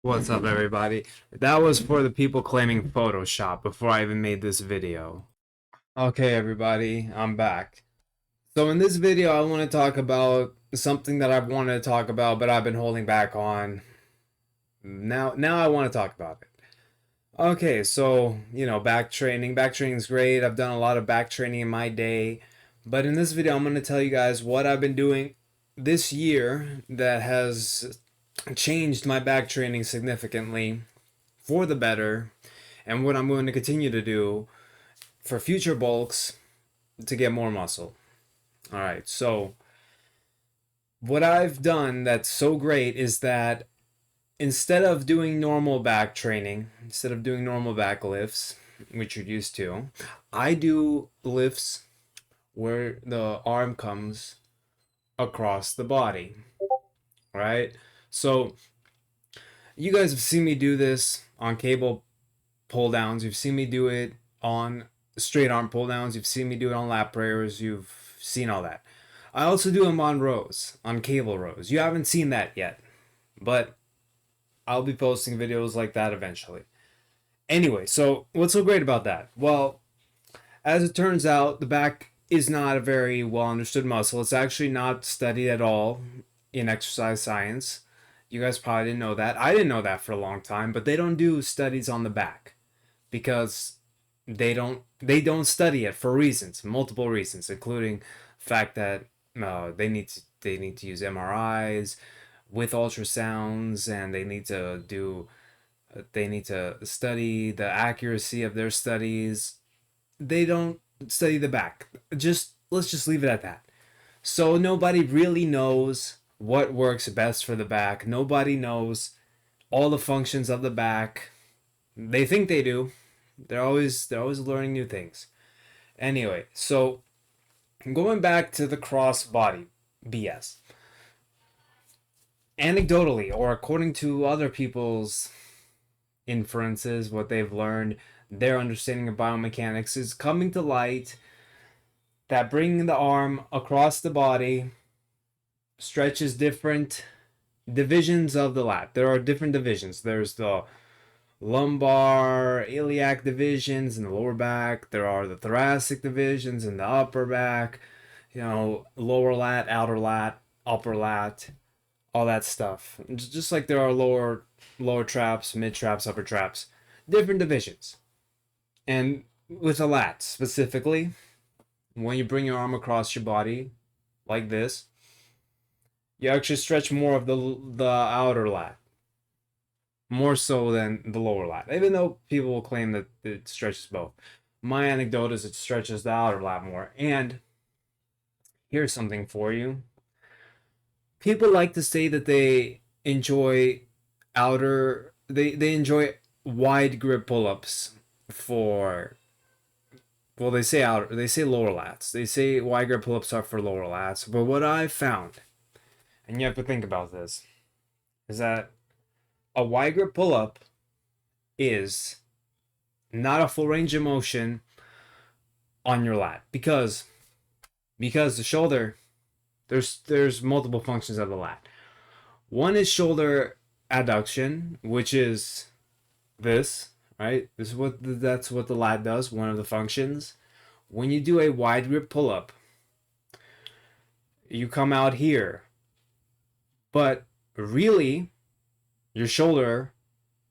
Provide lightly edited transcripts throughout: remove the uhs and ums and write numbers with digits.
What's up, everybody? That was for the people claiming Photoshop before I even made this video. Okay, everybody, I'm back. So in this video, I want to talk about something that I've wanted to talk about, but I've been holding back on. Now I want to talk about it. Okay, so, back training. Back training is great. I've done a lot of back training in my day. But in this video, I'm going to tell you guys what I've been doing this year that has changed my back training significantly for the better, and what I'm going to continue to do for future bulks to get more muscle. All right, so what I've done that's so great is that instead of doing normal back training, instead of doing normal back lifts, which you're used to, I do lifts where the arm comes across the body, right? So you guys have seen me do this on cable pull downs. You've seen me do it on straight arm pull downs. You've seen me do it on lat prayers. You've seen all that. I also do them on rows, on cable rows. You haven't seen that yet, but I'll be posting videos like that eventually. Anyway, so what's so great about that? Well, as it turns out, the back is not a very well understood muscle. It's actually not studied at all in exercise science. You guys probably didn't know that. I didn't know that for a long time, but they don't do studies on the back because they don't study it for reasons, multiple reasons, including the fact that they need to use MRIs with ultrasounds, and they need to study the accuracy of their studies. They don't study the back. Just let's just leave it at that. So nobody really knows what works best for the back. Nobody knows all the functions of the back. They think they do. They're always learning new things. Anyway, so going back to the crossbody BS. Anecdotally, or according to other people's inferences, what they've learned, their understanding of biomechanics is coming to light that bringing the arm across the body stretches different divisions of the lat. There are different divisions. There's the lumbar, iliac divisions in the lower back. There are the thoracic divisions in the upper back. Lower lat, outer lat, upper lat, all that stuff. Just like there are lower traps, mid traps, upper traps, different divisions. And with the lat specifically, when you bring your arm across your body like this, you actually stretch more of the outer lat, more so than the lower lat, even though people will claim that it stretches both. My anecdote is it stretches the outer lat more. And here's something for you. People like to say that they enjoy they enjoy wide grip pull-ups for, well, they say lower lats. They say wide grip pull-ups are for lower lats. But what I found, and you have to think about this, is that a wide grip pull-up is not a full range of motion on your lat because the shoulder, there's multiple functions of the lat. One is shoulder adduction, which is this, right? That's what the lat does, one of the functions. When you do a wide grip pull-up, you come out here, but really your shoulder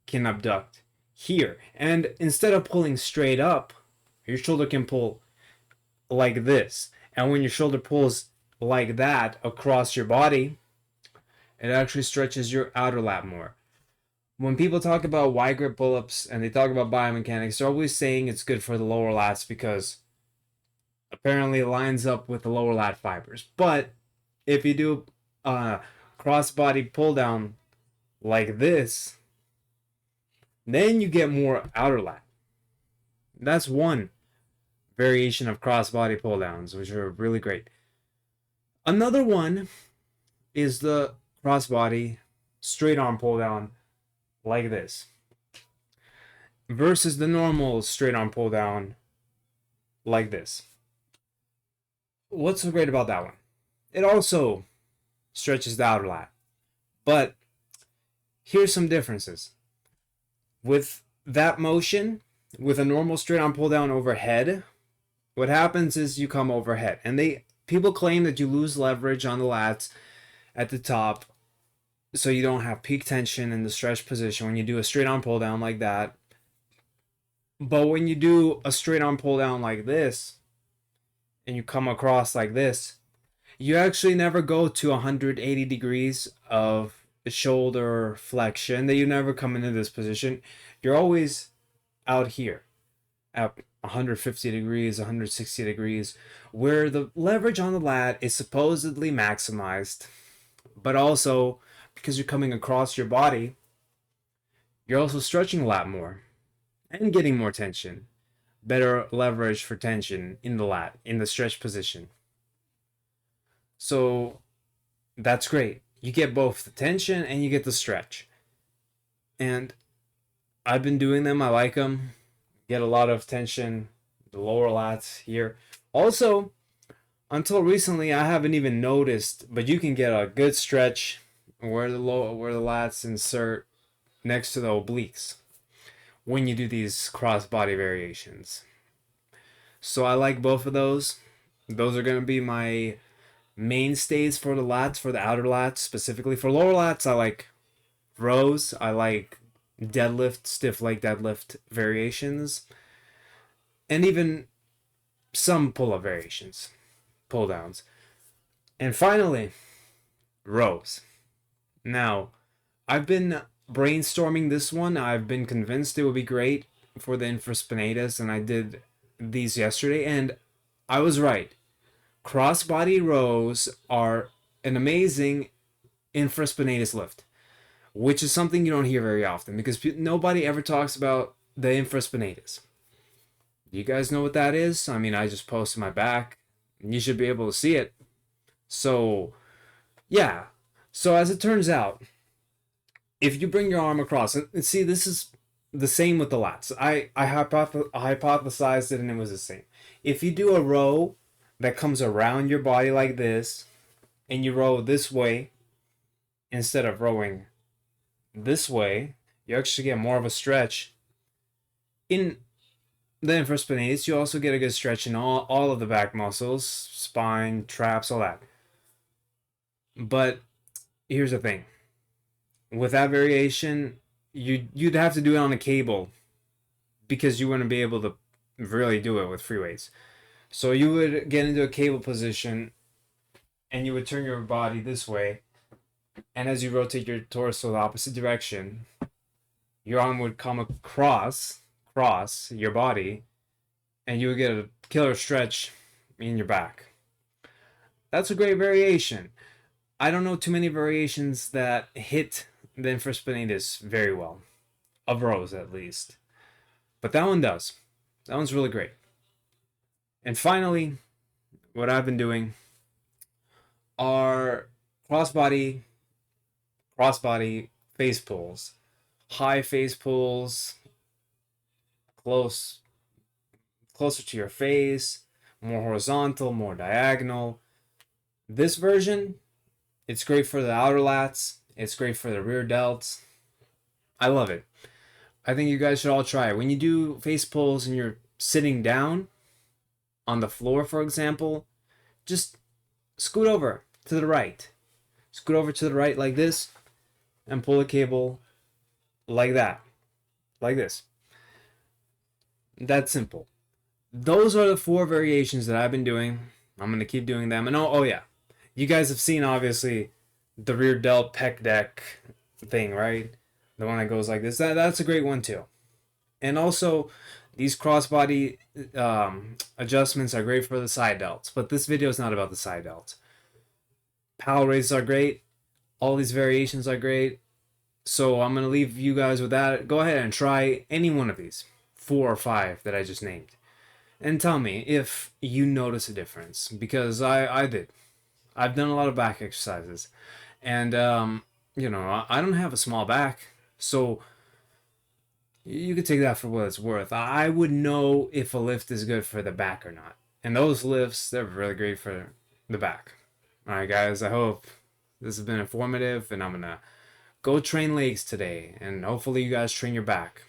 can abduct here. And instead of pulling straight up, your shoulder can pull like this. And when your shoulder pulls like that across your body, it actually stretches your outer lat more. When people talk about wide grip pull-ups and they talk about biomechanics, they're always saying it's good for the lower lats because apparently it lines up with the lower lat fibers. But if you do crossbody pull down like this, then you get more outer lat. That's one variation of crossbody pull downs, which are really great. Another one is the crossbody straight arm pull down like this versus the normal straight arm pull down like this. What's so great about that one? It also stretches the outer lat, but Here's some differences. With that motion, with a normal straight arm pull down overhead, what happens is you come overhead. And people claim that you lose leverage on the lats at the top, so you don't have peak tension in the stretch position when you do a straight arm pull down like that. But when you do a straight arm pull down like this, and you come across like this, you actually never go to 180 degrees of shoulder flexion, that you never come into this position. You're always out here at 150 degrees, 160 degrees, where the leverage on the lat is supposedly maximized, but also because you're coming across your body, you're also stretching a lot more and getting more tension. Better leverage for tension in the lat, in the stretch position. So that's great. You get both the tension and you get the stretch. And I've been doing them. I like them. Get a lot of tension, the lower lats here. Also, until recently, I haven't even noticed, but you can get a good stretch where the lats insert next to the obliques when you do these crossbody variations. So I like both of those. Those are going to be my mainstays for the lats, for the outer lats specifically. For lower lats, I like rows. I like deadlift, stiff leg deadlift variations, and even some pull-up variations, pull downs. And finally, rows. Now, I've been brainstorming this one. I've been convinced it would be great for the infraspinatus, and I did these yesterday, and I was right. Crossbody rows are an amazing infraspinatus lift, which is something you don't hear very often because nobody ever talks about the infraspinatus. Do you guys know what that is? I mean, I just posted my back, and you should be able to see it. So, yeah. So as it turns out, if you bring your arm across, and see, this is the same with the lats. I hypothesized it, and it was the same. If you do a row that comes around your body like this, and you row this way instead of rowing this way, you actually get more of a stretch in the infraspinatus. You also get a good stretch in all of the back muscles, spine, traps, all that. But here's the thing. With that variation, you'd have to do it on a cable because you wouldn't be able to really do it with free weights. So you would get into a cable position and you would turn your body this way, and as you rotate your torso the opposite direction, your arm would come across your body, and you would get a killer stretch in your back. That's a great variation. I don't know too many variations that hit the infraspinatus very well, of rows at least, but that one does. That one's really great. And finally, what I've been doing are crossbody face pulls, high face pulls, closer to your face, more horizontal, more diagonal. This version, it's great for the outer lats, it's great for the rear delts. I love it. I think you guys should all try it. When you do face pulls and you're sitting down on the floor, for example, just scoot over to the right. Scoot over to the right like this and pull the cable like that. Like this. That's simple. Those are the 4 variations that I've been doing. I'm going to keep doing them. And oh yeah. You guys have seen, obviously, the rear delt pec deck thing, right? The one that goes like this. That's a great one too. And also, these crossbody adjustments are great for the side delts. But this video is not about the side delts. Power raises are great. All these variations are great. So I'm going to leave you guys with that. Go ahead and try any one of these 4 or 5 that I just named. And tell me if you notice a difference. Because I did. I've done a lot of back exercises. And, you know, I don't have a small back. So you could take that for what it's worth. I would know if a lift is good for the back or not. And those lifts, they're really great for the back. All right, guys, I hope this has been informative, and I'm going to go train legs today, and hopefully you guys train your back.